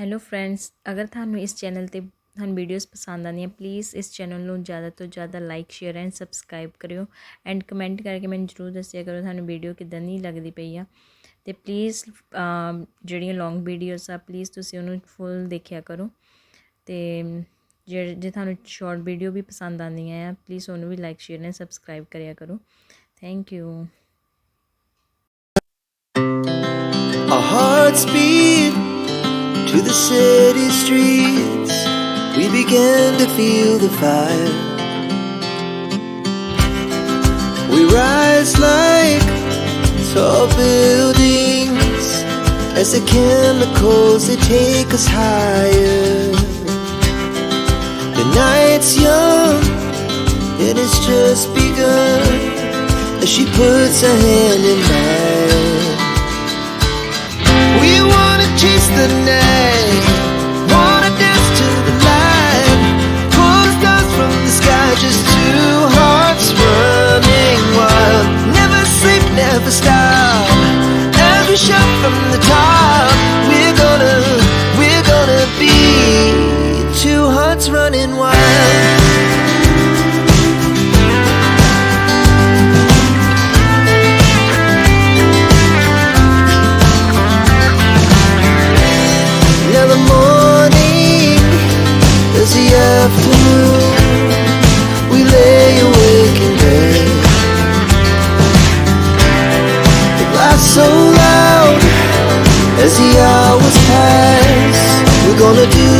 Hello friends, ਅਗਰ ਤੁਹਾਨੂੰ ਇਸ ਚੈਨਲ 'ਤੇ ਤੁਹਾਨੂੰ ਵੀਡੀਓਜ਼ ਪਸੰਦ ਆਉਂਦੀਆਂ ਪਲੀਜ਼ ਇਸ ਚੈਨਲ ਨੂੰ ਜ਼ਿਆਦਾ ਤੋਂ ਜ਼ਿਆਦਾ ਲਾਈਕ ਸ਼ੇਅਰ ਐਂਡ ਸਬਸਕ੍ਰਾਈਬ ਕਰਿਓ ਐਂਡ ਕਮੈਂਟ ਕਰਕੇ ਮੈਨੂੰ ਜ਼ਰੂਰ ਦੱਸਿਆ ਕਰੋ ਤੁਹਾਨੂੰ ਵੀਡੀਓ ਕਿੱਦਾਂ ਦੀ ਲੱਗਦੀ ਪਈ ਆ। ਅਤੇ ਪਲੀਜ਼ ਜਿਹੜੀਆਂ ਲੌਂਗ ਵੀਡੀਓਜ਼ ਆ ਪਲੀਜ਼ ਤੁਸੀਂ ਉਹਨੂੰ ਫੁੱਲ ਦੇਖਿਆ ਕਰੋ। ਅਤੇ ਜੇ ਤੁਹਾਨੂੰ ਸ਼ਾਰਟ ਵੀਡੀਓ ਵੀ ਪਸੰਦ ਆਉਂਦੀਆਂ ਆ ਪਲੀਜ਼ ਉਹਨੂੰ ਵੀ ਲਾਈਕ ਸ਼ੇਅਰ ਐਂਡ ਸਬਸਕ੍ਰਾਈਬ ਕਰਿਆ ਕਰੋ। Thank you. Our hearts beat to the city streets. We began to feel the fire. We rise like tall buildings as the chemicals, they take us higher. The night's young and it's just begun as she puts her hand in mine. We wanna chase the night, wanna dance to the light, pull the stars from the sky, just two hearts running wild. Never sleep, never stop, as we shout from the top. We're gonna be two hearts running wild. The afternoon, we lay awake in bed. It laughs so loud as the hours pass. We're gonna do